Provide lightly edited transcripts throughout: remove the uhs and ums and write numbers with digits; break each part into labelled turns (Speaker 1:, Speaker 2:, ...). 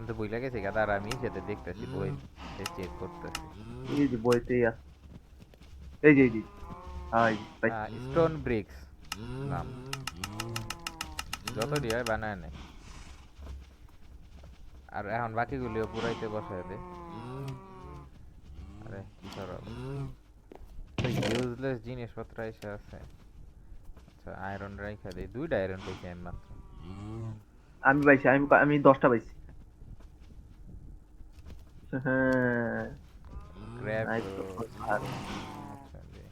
Speaker 1: আমি তো ভুলে গেছি গাদা, আর আমি সেটা দেখতেছি, বই চেক করতেছি।
Speaker 2: এই যে বইতেই আছে, এই যে এই যে, হ্যাঁ এই যে পাইছি।
Speaker 1: স্টোন ব্রিক্স নাম, যত দিয়ে বানায় নেয়। আর এখন বাকিগুলিও পুরাইতে বসায় দে। আরে কি করো, তো ইউজলেস জিনিসপত্র এসে আছে। আচ্ছা আয়রন রাইখা দেই, দুইটা আয়রন পাইছি আমি মাত্র।
Speaker 2: আমি পাইছি, আমি 10টা পাইছি। হ্যাঁ,
Speaker 1: ক্র্যাব,
Speaker 2: নাইস তো। আরে
Speaker 1: আচ্ছা দে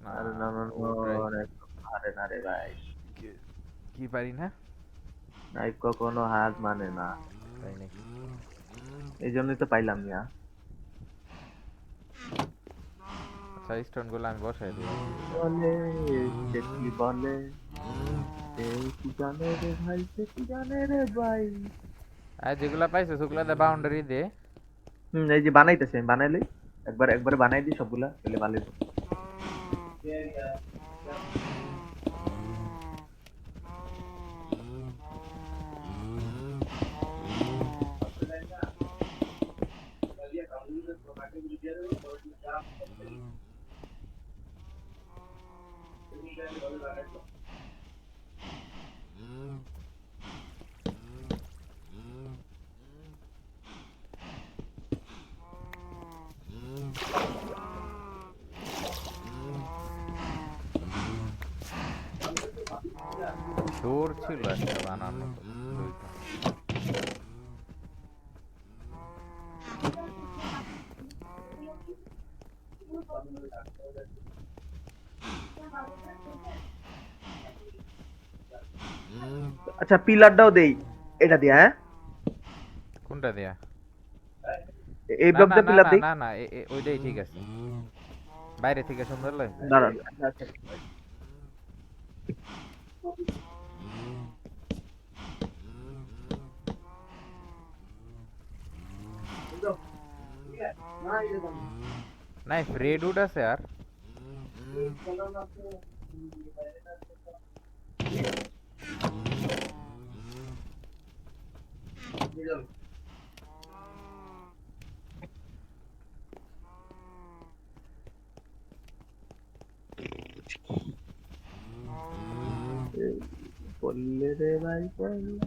Speaker 1: না,
Speaker 2: আরে না না না,
Speaker 1: ওটাই।
Speaker 2: নাইস। আরে না রে ভাই,
Speaker 1: কি কি পারি না,
Speaker 2: নাইফ কখনো হার মানে না।
Speaker 1: তাই নাকি?
Speaker 2: এই জন্যই তো পাইলাম না।
Speaker 1: আচ্ছা স্টোন গুলো আমি বসাই দিই আর কি ওটা।
Speaker 2: বলে, সে কি বলে, সে কি জানে রে ভাই, সে কি জানে রে ভাই।
Speaker 1: আর যেগুলা পাইছো সেগুলা বাউন্ডারি দে।
Speaker 2: এই যে বানাইতেছে, আমি বানাইলি একবারে বানাই দিই সবগুলা, তাহলে ভালো হইবো।
Speaker 1: ডোর ছিল একটা বানানো তো, দুইটা।
Speaker 2: আচ্ছা পিলারটাও দেই এটা দিয়া, হ্যাঁ
Speaker 1: কোনটা দেয়া?
Speaker 2: এই
Speaker 1: না
Speaker 2: ব্লক
Speaker 1: না
Speaker 2: দিয়ে
Speaker 1: না
Speaker 2: পিলার
Speaker 1: না
Speaker 2: দেই।
Speaker 1: না না, ওইটাই ঠিক আছে, বাইরে থেকে সুন্দর লাগবে।
Speaker 2: দাঁড়ান, আচ্ছা,
Speaker 1: নাই রেড উড আছে আর
Speaker 2: বললে রে ভাই বললে।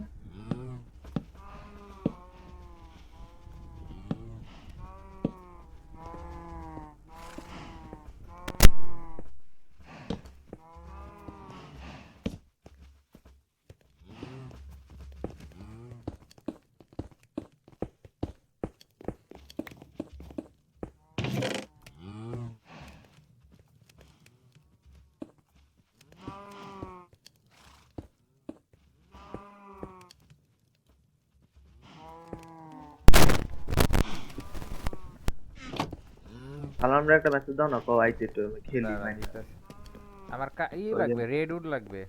Speaker 2: সালামরা একটা মেসেজ দাও না, কও আইতে একটু আমি খেলি
Speaker 1: দাঁড়া
Speaker 2: মাইনক্রাফট।
Speaker 1: দিতেছি। আমার ই
Speaker 2: ওই যে
Speaker 1: লাগবে, রেড উড লাগবে।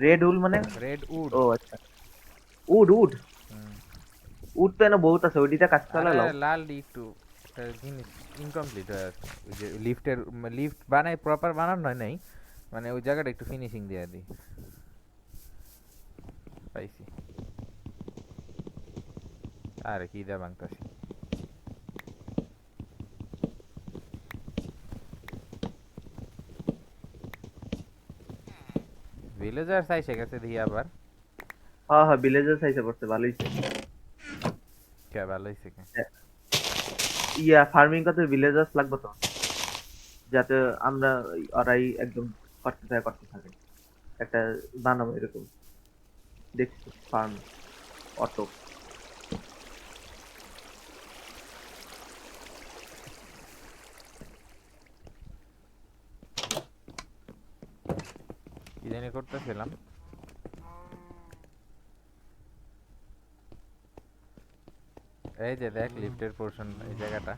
Speaker 2: রেড উল মানে?
Speaker 1: Red would.
Speaker 2: ও আচ্ছা, উড উড। উড তো এনে বহুত আছে, ওইটা কাজ
Speaker 1: আরে
Speaker 2: চালালাও।
Speaker 1: লাল একটু একটা জিনিস ইনকমপ্লিট হয়ে আছে, ওই যে লিফটের, লিফট বানাই প্রপার বানানো হয় নাই, মানে ওই জায়গাটা একটু ফিনিশিং দিয়ে দিই। পাইছি। আরে কি দা বাংতাছি। ভিলেজার সাইসে গেছে দিয়ে আবার।
Speaker 2: হ্যাঁ হ্যাঁ, ভিলেজের সাইজে পড়ছে, ভালোই হইছে।
Speaker 1: কে ভালো হয়েছে কে?
Speaker 2: ইয়া ফার্মিং করতে ভিলেজার্স লাগবে তো, যাতে আমরা ওরাই একদম করতে থাকে একটা বানাবো এরকম, দেখছি ফার্ম অটো।
Speaker 1: কি জানি করতেছিলাম। এই যে দেখ লিফটের পোর্শন, এই জায়গাটা।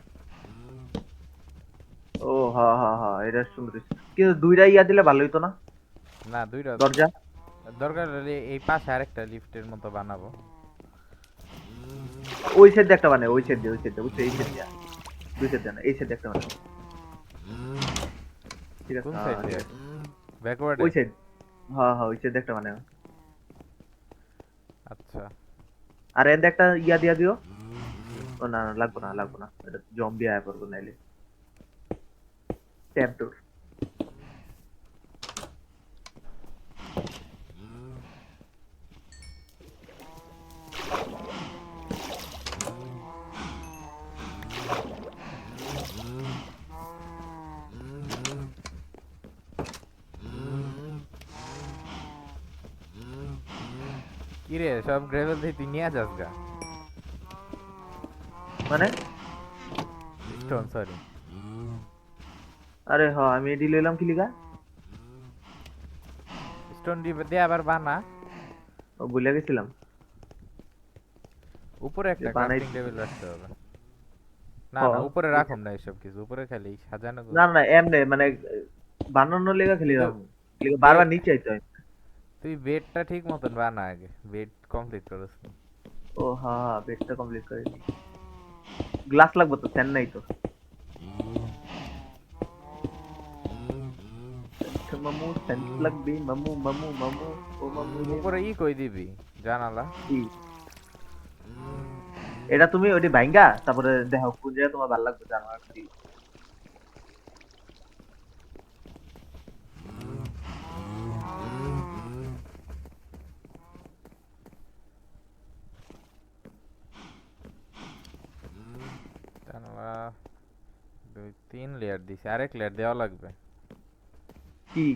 Speaker 2: ও হ্যাঁ হ্যাঁ হ্যাঁ, এটা সুন্দর হইছে। কিন্তু দুইটা ইয়া দিলে ভালো হইতো না,
Speaker 1: না দুইটা
Speaker 2: দরজা।
Speaker 1: দরকার হলে এই পাশে আরেকটা লিফটের মতো বানাবো।
Speaker 2: ওই সাইড দিয়ে একটা বানাই, ওই সাইড দিয়ে বুঝছো, এই সাইড দিয়া, দুই সাইড দিয়ে না, এই সাইড একটা বানাই। ঠিক আছে,
Speaker 1: কোন
Speaker 2: হ্যাঁ
Speaker 1: সাইড
Speaker 2: হ্যাঁ, ঠিক
Speaker 1: দিয়ে?
Speaker 2: আছে।
Speaker 1: ব্যাকওয়ার্ডে?
Speaker 2: ওই সাইড, হ্যাঁ হ্যাঁ, ওই সাইড দিয়ে একটা বানাই।
Speaker 1: আচ্ছা
Speaker 2: আর এতে একটা ইয়া দিয়া দিও। ও না না, লাগবো না লাগবো না, এটা জম্বি আয়া পড়বো নাইলে। ট্যাপ ডোর।
Speaker 1: কি রে সব গ্রেভেল দিয়ে তুই নিয়ে যাস গা?
Speaker 2: মানে
Speaker 1: স্টোন সরি।
Speaker 2: আরে হ আমি এডি লইলাম কি লিগা?
Speaker 1: স্টোন দিয়ে আবার বানা।
Speaker 2: ও ভুলে গেছিলাম
Speaker 1: উপরে
Speaker 2: যে
Speaker 1: একটা
Speaker 2: বানাই।
Speaker 1: ক্রাফটিং টেবিল রাখতে হবে। না
Speaker 2: হ
Speaker 1: না উপরে
Speaker 2: বুঝছি।
Speaker 1: রাখুম না এইসব কিছু, উপরে খালি সাজানো
Speaker 2: না না এমনে মানে বানানোর লেগা খেলি
Speaker 1: কিন্তু
Speaker 2: যাবো, বারবার
Speaker 1: বে-
Speaker 2: নিচে আইতে হয়।
Speaker 1: তুই বেডটা ঠিক মতন বানা আগে, বেড কমপ্লিট করস নি।
Speaker 2: ও হ্যাঁ হ্যাঁ, বেডটা কমপ্লিট করে নি। গ্লাস লাগবে তো, ফ্যান নাই তো। আচ্ছা, মামু সেন্স লাগবে, মামু মামু মামু, ও মামু রে
Speaker 1: উপরে
Speaker 2: মামু।
Speaker 1: ই কই দিবি জানালা?
Speaker 2: কি এটা তুমি ওটি ভাইঙ্গা তারপরে দেখো কোন জায়গায় তোমার ভালো লাগবে জানালা দিই।
Speaker 1: জানালা 2 3 লেয়ার দিছি, আরেক লেয়ার দেওয়া লাগবে।
Speaker 2: কি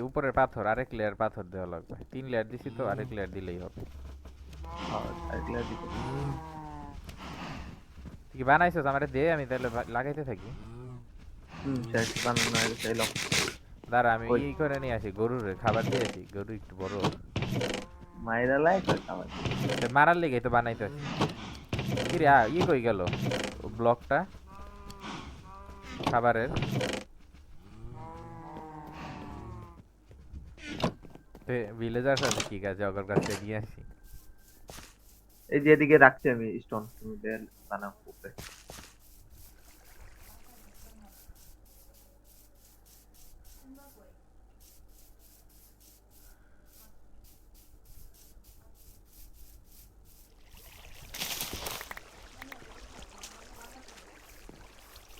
Speaker 1: উপরের পাথর আরেক লেয়ার পাথর দেওয়া লাগবে, 3 লেয়ার দিছি তো আরেক লেয়ার দিলেই হবে।
Speaker 2: হ্যাঁ আরেকলা দিতেছি।
Speaker 1: তুই কি বানাইছস আমারে দে, আমি তাহলে লাগাইতে থাকি।
Speaker 2: শেষ বানানো হয়ে গেছে, এলো।
Speaker 1: দাঁড়া আমি
Speaker 2: কই
Speaker 1: করে নিয়ে আসি, গরুর খাবার দিয়ে আসি, গরু একটু বড় হোক।
Speaker 2: মায়েরা লাই কই খাবার।
Speaker 1: সে মারার লেগে তো বানাইতেছি। কি রে কই গেল ব্লকটা খাবারের? ভিলেজার সাথে ঠিক আছে, ওর কাছে নিয়ে আসি।
Speaker 2: এই যে এদিকে রাখছি আমি স্টোন, তুমি দেন বানাও উপরে।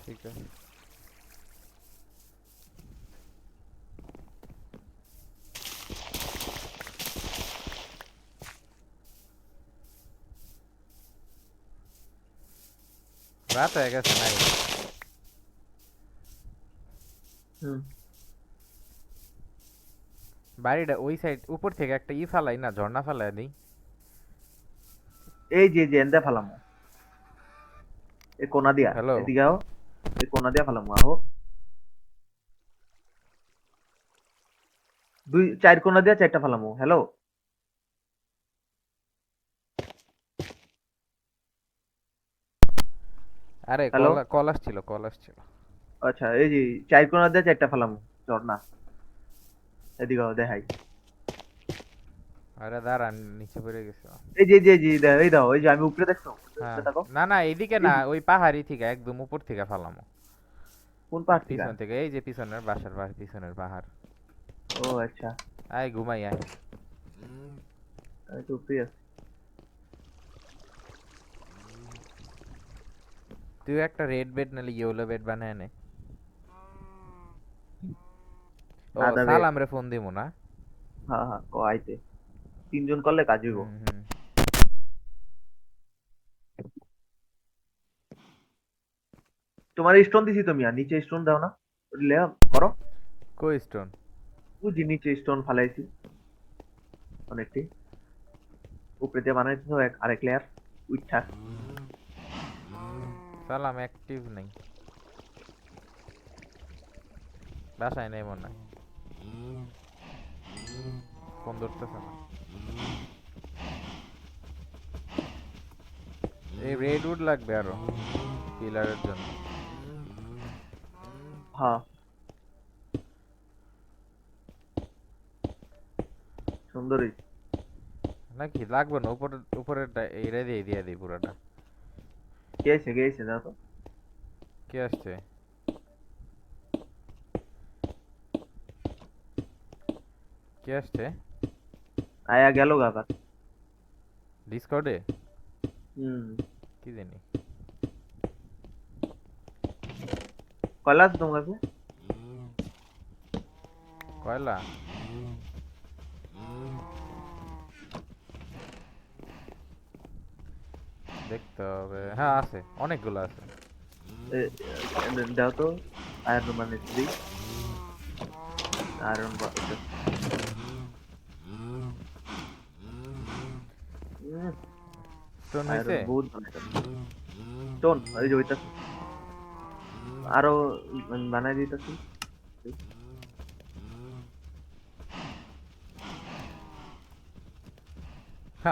Speaker 1: ঠিক আছে। রাত হয়ে গেছে নাই?
Speaker 2: হুম
Speaker 1: বাড়িটা ওই সাইড উপর থেকে একটা ফালাই না, ঝর্ণা ফালাই দিই।
Speaker 2: এই যে এন্দা ফালামো, এই কোনা দিয়া
Speaker 1: হ্যালো।
Speaker 2: এদিকে আও, এই কোনা দিয়া ফালামো আহো। দুই চার কোনা দিয়া চারটা ফালামো, হ্যালো।
Speaker 1: আরে
Speaker 2: হ্যালো,
Speaker 1: কল কল আসছিল, কল আসছিল।
Speaker 2: আচ্ছা এই যে চার কোনা দিয়া চারটা ফালামো ঝর্ণা, এদিকে আও দেখাই।
Speaker 1: আরে দাঁড়া নিচে পড়ে গেছে।
Speaker 2: এই যে এই দাও, এই যে আমি উপরে দেখছো,
Speaker 1: হ্যাঁ।
Speaker 2: উপরে দেখো।
Speaker 1: না না এইদিকে
Speaker 2: এই
Speaker 1: না,
Speaker 2: যে
Speaker 1: ওই পাহাড়ি থেকে একদম উপর থেকে ফালামো।
Speaker 2: কোন পাহাড় থেকে?
Speaker 1: পিছন থেকে, এই যে পিছনের বাসার পিছনের পাহাড়।
Speaker 2: ও আচ্ছা,
Speaker 1: আয় ঘুমাই আয়।
Speaker 2: আমি তো উপরে আছি।
Speaker 1: তুই একটা রেড বেড নালে ইয়েলো বেড বানায় নে। ও
Speaker 2: সাদা বেড।
Speaker 1: সালাম রে ফোন দিমু না?
Speaker 2: হ্যাঁ হ্যাঁ ও আইতে, তিনজন করলে কাজ হইব।
Speaker 1: হুম হুম।
Speaker 2: তোমার স্টোন দিছি তুমি, আর নিচে স্টোন দাও না, লে করো।
Speaker 1: কই স্টোন?
Speaker 2: ওই যে নিচে স্টোন ফালাইছি অনেকটি, উপরে দিয়ে বানাইছো আরেক লেয়ার উইঠা।
Speaker 1: সালাম অ্যাক্টিভ নাই, বাসায় নেই মনে হয়, ফোন ধরতেছে না। এই রেড উড লাগবে আরো পিলারের জন্য।
Speaker 2: হ্যাঁ সুন্দরী।
Speaker 1: নাকি লাগবে না, উপরেরটা এইটা দিয়ে দিই পুরোটা।
Speaker 2: কে এসে দাও তো।
Speaker 1: কে আসছে? কে আসছে?
Speaker 2: আয়া গেল গা আবার।
Speaker 1: ডিসকর্ডে
Speaker 2: হুম।
Speaker 1: কি জানি
Speaker 2: কয়লা আছে তোমার কাছে?
Speaker 1: কয়লা দেখতে হবে, হ্যাঁ আছে, অনেকগুলো আছে।
Speaker 2: দাও তো, আয়রন মানে দিই, আয়রন
Speaker 1: স্টোন হয়েছে?
Speaker 2: আয়রন বহুত বানাইতে স্টোন ওই যে ওইটা আরো বানাই দিতেছি।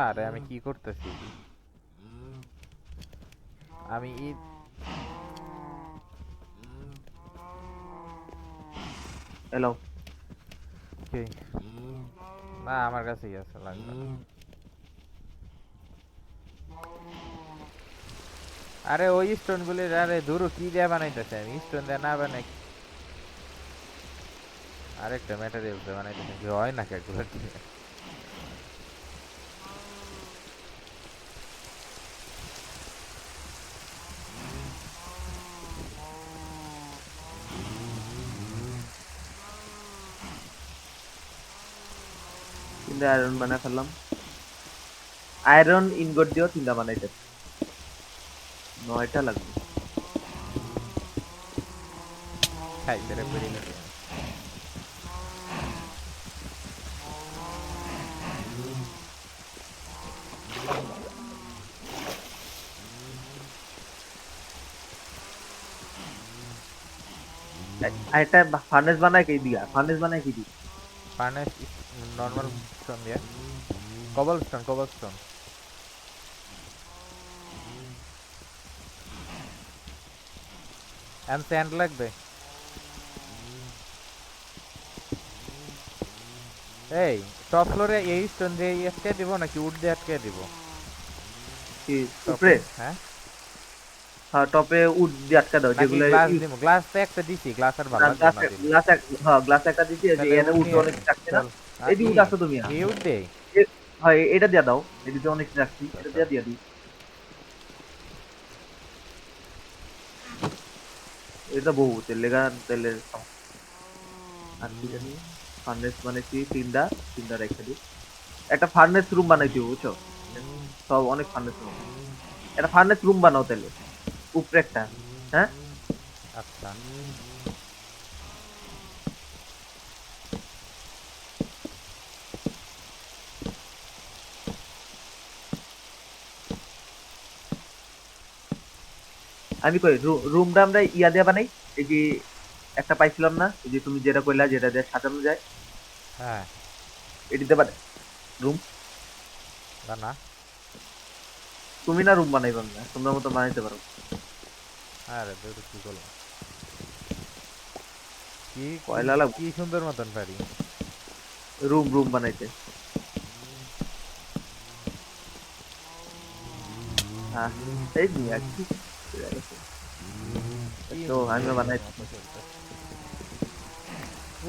Speaker 1: আরে আমি কি করতেছি, আমি
Speaker 2: এলাও।
Speaker 1: কি না, আমার কাছেই আছে, লাগবে না। আরে ওই স্টোন গুলি, আরে ধুরু কি দিয়ে বানাইতেছে, আমি স্টোন দিয়ে না বানাই আরেকটা ম্যাটেরিয়াল দিয়ে বানাইতেছে, কি হয় না এগুলো দিয়ে?
Speaker 2: তিনটা আয়রন বানাই ফেললাম। আয়রন ইনগট দিয়েও তিনটা বানাইতে 9টা লাগবে।
Speaker 1: খাই বেড়ে বেড়ে গেছে।
Speaker 2: আর একটা ফার্নেস বানায় কি দিয়া? ফার্নেস বানায় কি দিয়া?
Speaker 1: ফার্নেস নর্মাল স্টোন দিয়ে, কবল স্টোন, কবল স্টোন। এন্ড স্যান্ড লাগবে। এই টপ ফ্লোরে এই স্টোন দিয়ে আটকে দিব নাকি উড দিয়ে আটকে দিব?
Speaker 2: কি
Speaker 1: টপে
Speaker 2: উপরে?
Speaker 1: হ্যাঁ,
Speaker 2: হ্যাঁ, টপে উড দিয়ে আটকা দাও
Speaker 1: নাকি
Speaker 2: যেগুলো
Speaker 1: গ্লাস দিব? গ্লাস তো একটা দিছি, গ্লাস আর ভালো লাগবে
Speaker 2: গ্লাস
Speaker 1: না দিলে।
Speaker 2: গ্লাস হ্যাঁ গ্লাস একটা দিছি, এই যে
Speaker 1: তাহলে
Speaker 2: এনে
Speaker 1: উড
Speaker 2: উড
Speaker 1: নিয়ে
Speaker 2: অনেক
Speaker 1: নে
Speaker 2: রাখছে না?
Speaker 1: চল।
Speaker 2: এই যে উড আছে তুমি
Speaker 1: এই উড দে।
Speaker 2: হয় এটা দিয়া দাও, এদিকে অনেক রাখছি, এটা
Speaker 1: আচ্ছা
Speaker 2: দিয়া দিয়া দিই। এটা বহু তেলেগা তেলের আর কি জানি ফার্নেস বানাইছি তিনটা, তিনটা রেখে দিই। একটা ফার্নেস রুম বানাইছি বুঝছো, সব অনেক ফার্নেস রুম, একটা ফার্নেস রুম বানাও তাহলে উপরে একটা। হ্যাঁ,
Speaker 1: আচ্ছা
Speaker 2: আমি কই রুমটা আমরা ইয়া দিয়ে বানাই, এই যে একটা পাইছিলাম না, এই যে তুমি যেটা কইলা যেটা দিয়ে সাজানো যায়,
Speaker 1: হ্যাঁ
Speaker 2: এটিতে বানাই রুম।
Speaker 1: বানা।
Speaker 2: তুমি না রুম বানাইবা না, তোমরা মতো বানাইতে পারো।
Speaker 1: আরে দূর কি করলাম, কি কি
Speaker 2: কয়লা লাগবে
Speaker 1: কি সুন্দর মতন পারি।
Speaker 2: রুম রুম বানাইতে। হ্যাঁ, এই নিয়ে কি
Speaker 1: কি
Speaker 2: তো আমি বানাই।
Speaker 1: সুন্দর মতো চলতেছে।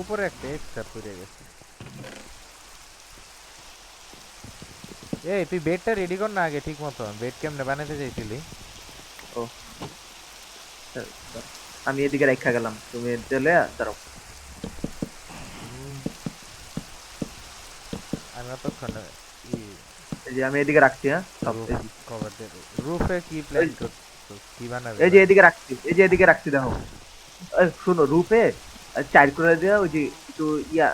Speaker 1: উপরে একটা এক্সট্রা পড়ে গেছে। এই তুই বেডটা রেডি কর না আগে ঠিক মতো, বেড কেমনে বানাইতে চাইছিলি?
Speaker 2: ও আমি এদিকে রেখা গেলাম, তুমি চলে দাঁড়াও।
Speaker 1: আমি অতক্ষণে ই
Speaker 2: এই যে আমি এদিকে রাখছি, হ্যাঁ সব
Speaker 1: রুফ
Speaker 2: এই যে
Speaker 1: কভার দিয়ে, রুফে কি প্ল্যান
Speaker 2: এই-
Speaker 1: করছিস, কি বানাবি
Speaker 2: এই যে
Speaker 1: এবার?
Speaker 2: এদিকে রাখছি, এই যে এদিকে রাখছি দেখো। শুনো রূপে চার করে দেওয়া ওই যে একটু ইয়া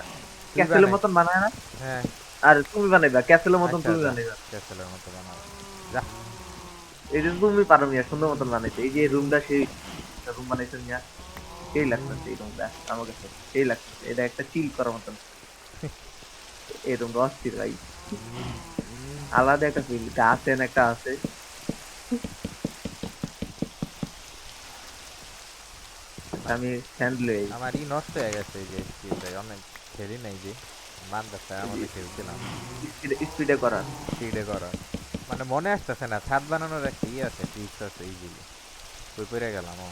Speaker 1: তুই
Speaker 2: ক্যাসেলের
Speaker 1: বানাই।
Speaker 2: মতন বানায় না?
Speaker 1: হ্যাঁ
Speaker 2: আর তুমি বানাইবা ক্যাসেলের মতন,
Speaker 1: আচ্ছা
Speaker 2: তুমি
Speaker 1: আচ্ছা,
Speaker 2: বানাইবা।
Speaker 1: ক্যাসেলের মতো বানাবো। যা।
Speaker 2: এই যে তুমি পারো মিয়া সুন্দর মতন বানাইতে, এই যে রুমটা সেই রুম বানাইছো মিয়া, সেই লাগতেছে এই রুমটা আমার কাছে, সেই লাগতেছে এটা একটা চিল করার মতন। এই রুমটা অস্থির ভাই, আলাদা একটা ফিল, গাছ এন একটা আছে। আচ্ছা, আমি স্যান্ড লই
Speaker 1: আমার ই নষ্ট হয়ে গেছে, এই যে স্কিলটাই অনেক খেলি নাই যে মানতেছে আমাদের খেলছিলাম
Speaker 2: স্পিডে করার।
Speaker 1: স্পিডে করা, মানে মনে আসতেছে না। ছাদ বানানোর একটা ই আছে, ট্রিক্স আছে ইজিলি, কই পড়ে গেলাম ও।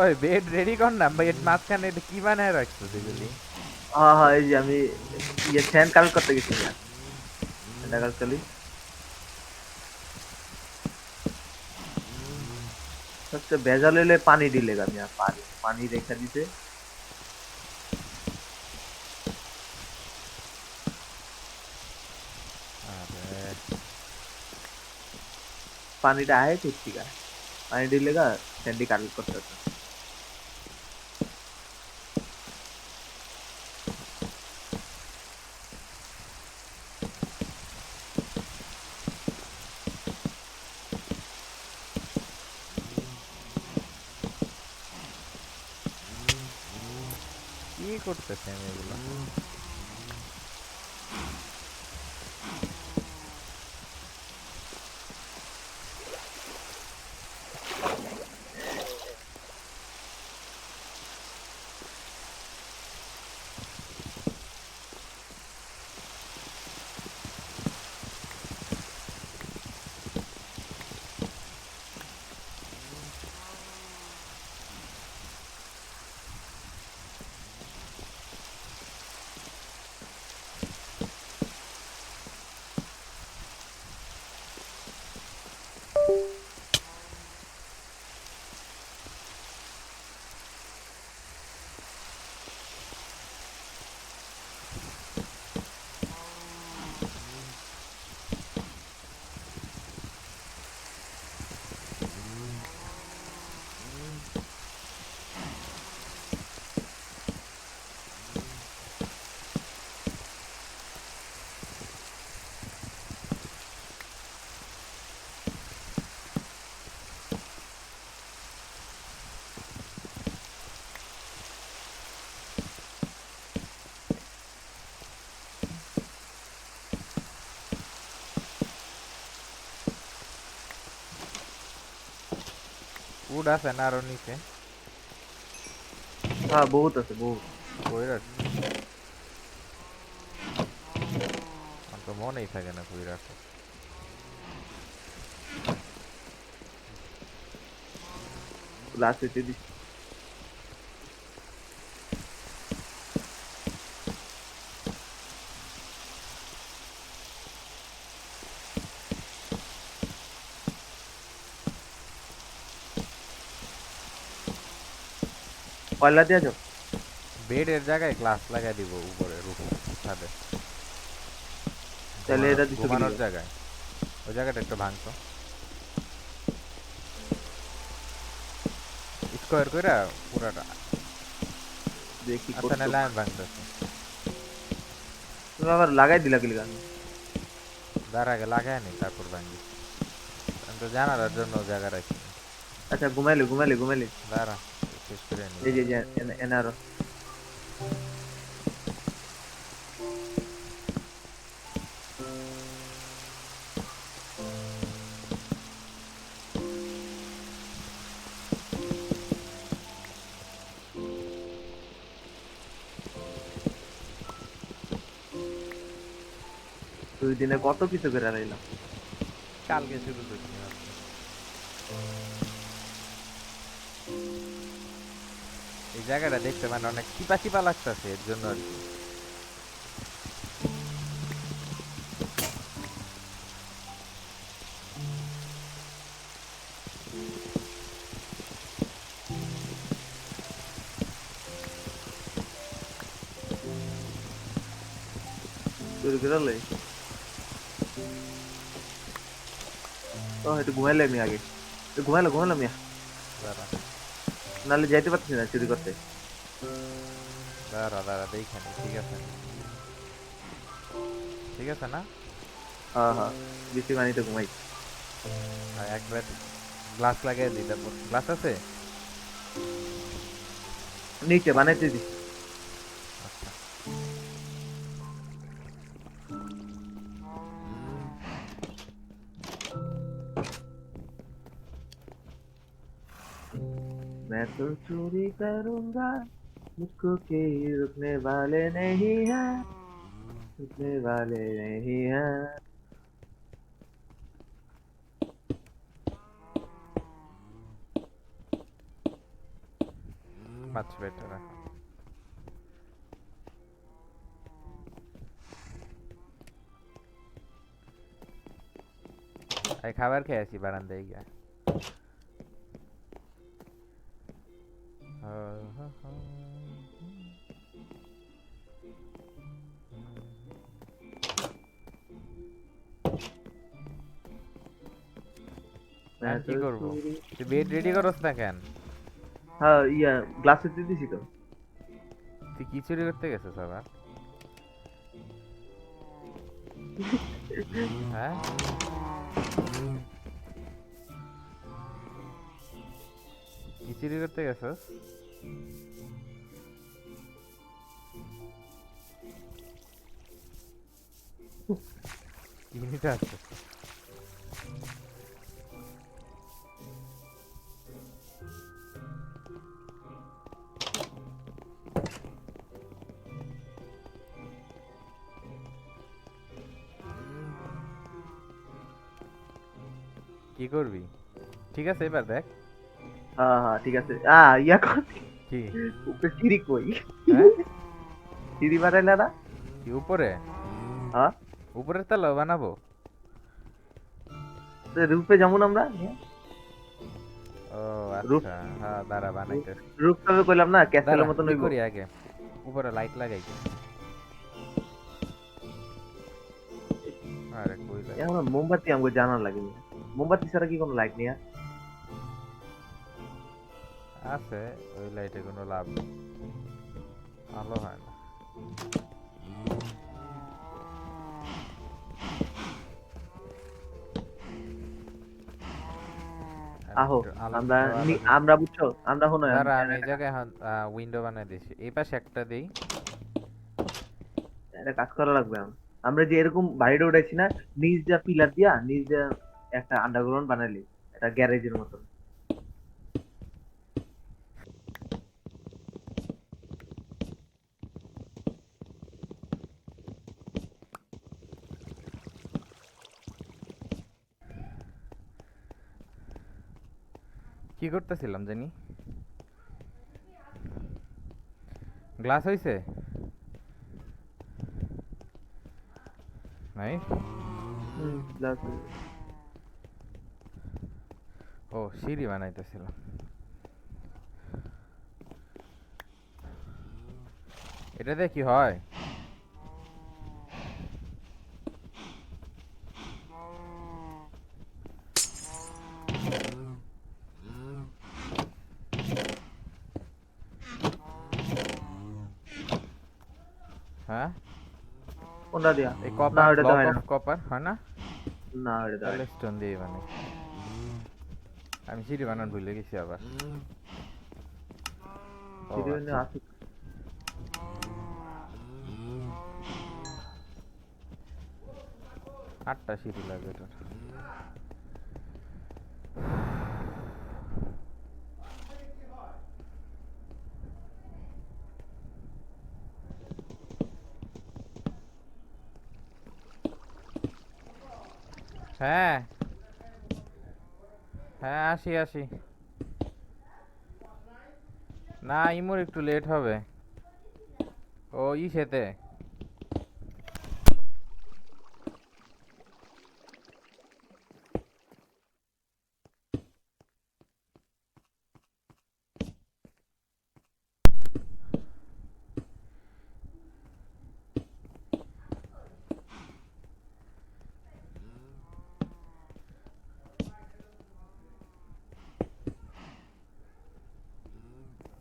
Speaker 1: ওই বেড রেডি কর না, বেড মাঝখানে এটা কি বানায় রাখছো এগুলি?
Speaker 2: হ্যাঁ হ্যাঁ, এই যে আমি স্যান্ড কালেক্ট করতে গেছি মিয়া, স্যান্ড কালেক্ট করি। সবচেয়ে ভেজাল হইলে পানি দিলে মিয়া, পানি পানি রেখা দিতে।
Speaker 1: আরে
Speaker 2: পানিটা আয় করছি গা, পানি দিলে গা স্যান্ডি কালেক্ট করতে হতো।
Speaker 1: কি করতেছে আমি এগুলো? উড আছে না আরো নিচে?
Speaker 2: হ্যাঁ বহুত আছে বহুত।
Speaker 1: কই রাখছো? আমার তো মনেই থাকে না কই রাখো।
Speaker 2: লাস্ট হইতে দিছি। কয়লা দিয়া যাও।
Speaker 1: বেডের জায়গায় গ্লাস লাগাই দিব উপরে রুফে, ছাদে।
Speaker 2: তাহলে
Speaker 1: ঘুমানোর
Speaker 2: এটা দিছো কি
Speaker 1: ঘুমানোর
Speaker 2: লিগা?
Speaker 1: জায়গায় ওই জায়গাটা একটু ভাঙতো, স্কোয়ার কইরা পুরাটা।
Speaker 2: দেখি
Speaker 1: আচ্ছা
Speaker 2: করতে
Speaker 1: নাহলে
Speaker 2: পার।
Speaker 1: আমি ভাঙতেছি।
Speaker 2: তুমি আবার লাগাই দিলা কি লিগা?
Speaker 1: তার আগে লাগাই নি তারপর ভাঙি। আমি তো জানালার জন্য জায়গা রাখিনি।
Speaker 2: আচ্ছা ঘুমাইলে ঘুমাইলে ঘুমাইলে।
Speaker 1: দাঁড়া, শেষ করে নি।
Speaker 2: এই যে এনে আরো। দুই দিনে কত কিছু করে আনাইলাম।
Speaker 1: কালকে শুরু করছি মাত্র। এই জায়গাটা দেখতে মানে অনেক চিপা চিপা লাগতেছে, এর জন্য আর কি।
Speaker 2: চুরি করে লই। ও একটু ঘুমাইলে আমি আগে। একটু ঘুমাইলো ঘুমাইলো মিয়া।
Speaker 1: দাঁড়া
Speaker 2: নাহলে যাইতে পারতেছি না চুরি করতে।
Speaker 1: দাঁড়া দাঁড়া দেখে নি, ঠিক আছে নি? ঠিক আছে না?
Speaker 2: হ্যাঁ হ্যাঁ, বৃষ্টি পানিতে ঘুমাই।
Speaker 1: আর একবার গ্লাস লাগাই দিই, তারপর গ্লাস আছে।
Speaker 2: নিচে বানাইতে দিছি।
Speaker 1: আচ্ছা
Speaker 2: मैं तो चोरी करूंगा, मुझको कोई रुकने वाले नहीं है, रुकने वाले नहीं है।
Speaker 1: মাছ বেটার এখন। এই খাবার খেয়ে আসি বারান্দায় গিয়া। আর কি করবো? তুই বেড রেডি করস না কেন?
Speaker 2: হ্যাঁ ইয়া গ্লাসে দিছি তো।
Speaker 1: তুই কি চুরি করতে গেছিস আবার? হ্যাঁ, কি চুরি করতে গেছিস? কি নিতে আসছিস? কি করবি? ঠিক আছে এবার দেখ।
Speaker 2: হ্যাঁ হ্যাঁ ঠিক আছে ইয়া কর
Speaker 1: কি?
Speaker 2: উপরে সিঁড়ি কই
Speaker 1: হ্যাঁ,
Speaker 2: সিঁড়ি বানাইলা না
Speaker 1: কি উপরে?
Speaker 2: হ্যাঁ
Speaker 1: উপরের তলা বানাবো?
Speaker 2: রূপে যেমন আমরা
Speaker 1: ও
Speaker 2: রূপ
Speaker 1: আচ্ছা, হ্যাঁ দাঁড়া বানাইতেছি।
Speaker 2: রূপ তবে কইলাম না ক্যাসেলের
Speaker 1: দাঁড়া
Speaker 2: মতন
Speaker 1: কি
Speaker 2: হইব
Speaker 1: করি আগে, উপরে লাইট লাগাই কি? আরে কই লাইট
Speaker 2: এখন মোমবাতি আমাকে জানার লাগে না। মোমবাতি ছাড়া কি কোনো লাইট নেই আর?
Speaker 1: আছে, ওই লাইটে কোনো লাভ নেই, আলো হয় না। আর
Speaker 2: আহো
Speaker 1: একটু আলো
Speaker 2: আমরা
Speaker 1: আলো দিই।
Speaker 2: আমরা বুঝছো আমরা হনো
Speaker 1: দাঁড়া আমি এই জায়গায় উইন্ডো বানাই দিছি, এই পাশে একটা দিই।
Speaker 2: একটা কাজ করা লাগবে আমরা যে এরকম বাড়িটা উঠাইছি না নিচ যা পিলার দিয়া নিচ যা একটা আন্ডারগ্রাউন্ড বানাইলি একটা গ্যারেজের মতন।
Speaker 1: কি করতেছিলাম জানি? গ্লাস হইছে নাই?
Speaker 2: plus
Speaker 1: ও সিঁড়ি বানাইতেছিলাম। এটা দিয়ে কি হয়? হ্যাঁ,
Speaker 2: কোনটা দিয়া
Speaker 1: এই
Speaker 2: না
Speaker 1: কপার
Speaker 2: ওটা তো
Speaker 1: ব্লক
Speaker 2: হয়
Speaker 1: অফ
Speaker 2: না
Speaker 1: কপার হয় না?
Speaker 2: না ওটা তো হয়
Speaker 1: তাহলে
Speaker 2: না
Speaker 1: স্টোন দিয়ে বানাই। আমি সিঁড়ি বানান ভুলে গেছি আবার। ও
Speaker 2: সিঁড়ি
Speaker 1: আচ্ছা,
Speaker 2: আছে
Speaker 1: 8টা সিঁড়ি লাগবে এটা। হ্যাঁ হ্যাঁ, আসি আসি। না ইমোর একটু লেট হবে। ও ইসেতে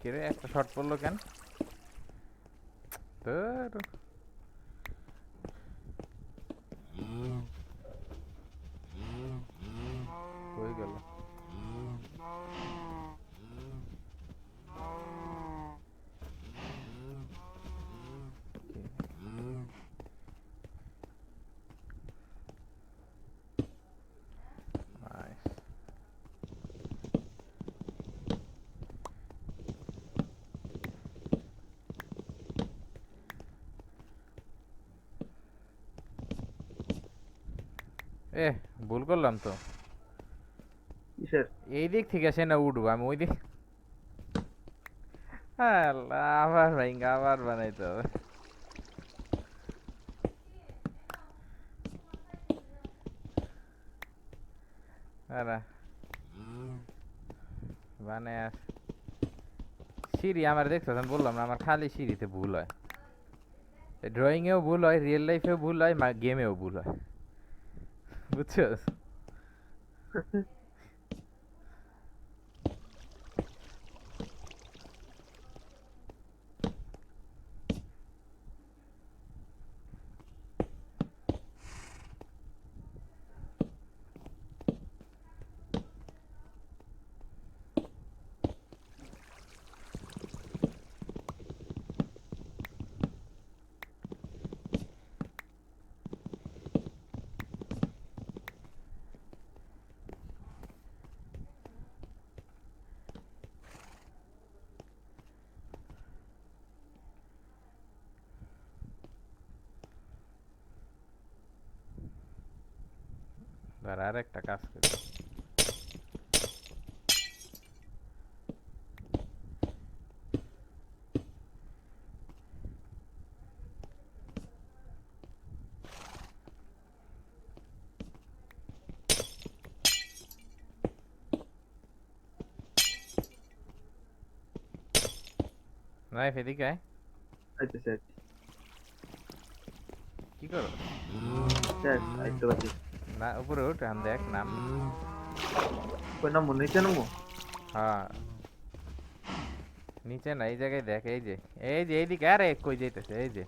Speaker 1: কিরে একটা শর্ট পড়লো কেন? তোর কই গেল? নাইস। এ ভুল করলাম তো।
Speaker 2: কিসের
Speaker 1: এই দিক থেকে সে না উঠবো, আমি ওই দিক। আল্লাহ, আবার ভাইঙ্গা আবার বানাইতে হবে। আরে বানায় আর সিঁড়ি আমার দেখছো, আমি বললাম না আমার খালি সিঁড়িতে ভুল হয়। ড্রয়িং এও ভুল হয়, রিয়েল লাইফেও ভুল হয়, গেমেও ভুল হয়, বুঝছো? আর একটা কাজ করি। নাইফ এদিকে আয়।
Speaker 2: আইতেছে আইতেছে।
Speaker 1: কি করো?
Speaker 2: শেষ, আইতে পারছি।
Speaker 1: না উপরে উঠ, আন দেখ নাম।
Speaker 2: কই নামবো, নিচে নামবো?
Speaker 1: হ্যাঁ নিচে না, এই জায়গায় দেখ, এই যে এইদিকে। আরে কই যাইতেছে? এই যে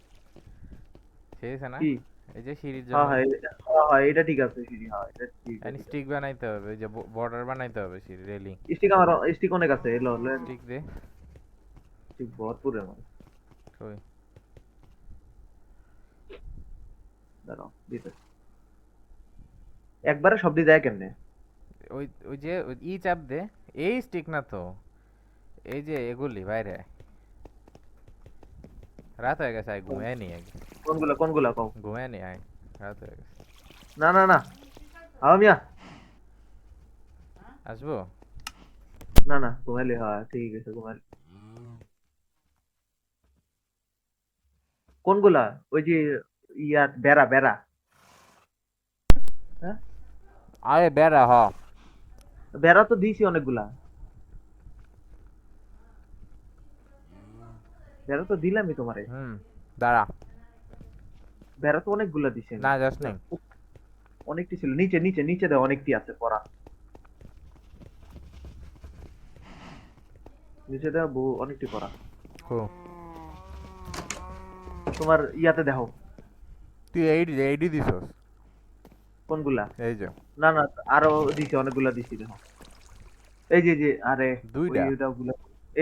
Speaker 1: শেষ না,
Speaker 2: কি?
Speaker 1: এই যে সিঁড়ির
Speaker 2: হ্যাঁ
Speaker 1: জন্য
Speaker 2: হ্যাঁ হ্যাঁ হ্যাঁ, এটা ঠিক আছে সিঁড়ি, হ্যাঁ এটা ঠিক আছে।
Speaker 1: স্টিক বানাইতে হবে, ওই যে বর্ডার বানাইতে হবে সিঁড়ি রেলিং।
Speaker 2: স্টিক আমার, স্টিক অনেক আছে, এলো
Speaker 1: স্টিক দে।
Speaker 2: স্টিক ভরপুর আমার।
Speaker 1: কই?
Speaker 2: দাঁড়াও দিতেছি। একবারে সব দিয়ে দেয় কেমনে?
Speaker 1: ওই ওই যে ই চাপ দে। এই স্টিক না তো, এই যে এগুলি বাইরে আয়। রাত হয়ে গেছে, আয় ঘুমায় নি আগে।
Speaker 2: কোনগুলা কোনগুলা কও?
Speaker 1: ঘুমায় নি আয়, রাত হয়ে গেছে।
Speaker 2: না না না, হাও মিয়া।
Speaker 1: আসবো?
Speaker 2: না না, ঘুমাইলে হয়, ঠিক আছে ঘুমাইলে। কোনগুলা? ওই যে ইয়া বেড়া বেড়া, হ্যাঁ
Speaker 1: আরে বেড়া হ।
Speaker 2: বেড়া তো দিয়েছি অনেকগুলা, বেড়া তো দিলামই তোমারে।
Speaker 1: দাঁড়া।
Speaker 2: বেড়া তো অনেকগুলা দিছি আমি।
Speaker 1: না যাস নেই।
Speaker 2: অনেকটি ছিল, নিচে নিচে নিচে দাও, অনেকটি আছে পড়া। নিচে দাও অনেকটি পড়া।
Speaker 1: কো
Speaker 2: তোমার ইয়াতে দেখো।
Speaker 1: তুই এইডি দিছস?
Speaker 2: কোনগুলা?
Speaker 1: এই যে
Speaker 2: না না, আরো দিছি, অনেকগুলা দিছি দেখো। এই যে যে আরে ওই
Speaker 1: দুইটা
Speaker 2: ওগুলা,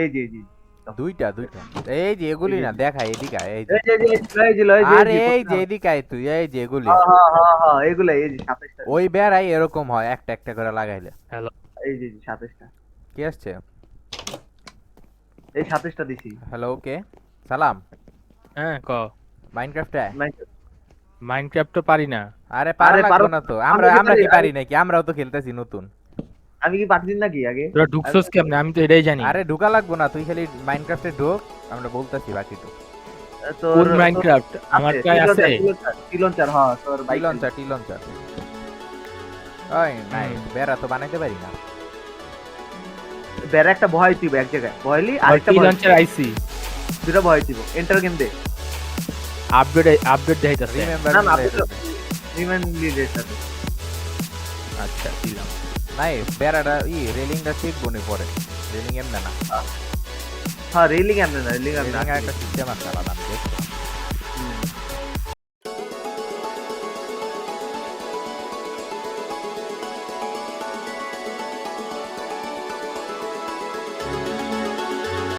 Speaker 2: এই যে এই যে দাও।
Speaker 1: দুইটা দুইটা এই যে এগুলি
Speaker 2: এই যে
Speaker 1: না, দেখা এদিকে আয়, এই যে।
Speaker 2: এই যে এই যে এই যে এই যে
Speaker 1: আরে এই যে
Speaker 2: কোনটা?
Speaker 1: এদিকে আয় তুই, এই যে এগুলি।
Speaker 2: হ্যাঁ হ্যাঁ হ্যাঁ হ্যাঁ, এগুলা এই যে 27টা।
Speaker 1: ওই বেড়াই এরকম হয়, একটা একটা করে লাগাইলে।
Speaker 3: হ্যালো,
Speaker 2: এই যে 27টা,
Speaker 1: কি আসছে?
Speaker 2: এই 27টা দিছি।
Speaker 1: হ্যালো, ওকে সালাম।
Speaker 3: হ্যাঁ ক।
Speaker 1: মাইনক্রাফটে
Speaker 3: মাইনক্রাফট তো পারি না।
Speaker 1: আরে পারা
Speaker 2: আরে
Speaker 1: লাগবে
Speaker 2: পারো,
Speaker 1: না তো,
Speaker 2: আমি
Speaker 1: আমরা
Speaker 2: কি
Speaker 1: আমরা
Speaker 2: পারি?
Speaker 1: কি পারি নাকি? আমরাও তো খেলতেছি নতুন।
Speaker 2: আমি কি পারছি নাকি আগে?
Speaker 3: তোরা ঢুকছস কেমনে? আমি তো এটাই জানি।
Speaker 1: আরে ঢুকা লাগবো না, তুই খালি মাইনক্রাফটে ঢোক, আমরা বলতেছি বাকি তো।
Speaker 3: কোন মাইনক্রাফট? আমার কাছে আছে।
Speaker 2: টিলনচার, হ্যাঁ তোর
Speaker 1: টি
Speaker 2: বাইক
Speaker 1: লঞ্চার, টি লঞ্চার। ওই নাই, বেড়া তো বানাইতে পারি না।
Speaker 2: বেড়া একটা ভয় দিব এক জায়গায়, ভয়লি
Speaker 3: আর
Speaker 2: আরেকটা
Speaker 3: টি
Speaker 2: ভয়,
Speaker 3: লঞ্চার আইসি
Speaker 2: দুটো ভয় দিব। এন্টার গেম দে।
Speaker 3: আপডেট দেখাইতাছে।
Speaker 1: রিমেম্বার
Speaker 2: না না, রিমাইন্ডলি রেটটা দে।
Speaker 3: আচ্ছা দিলাম।
Speaker 1: নাই বেড়াটা রেলিংটা শিখবো নি পরে। রেলিং এমনি না,
Speaker 2: হ্যাঁ রেলিং এমন না, রেলিং
Speaker 1: রেলিং
Speaker 2: এমন
Speaker 1: এর একটা সিস্টেম আছে আলাদা, আমি দেখলাম।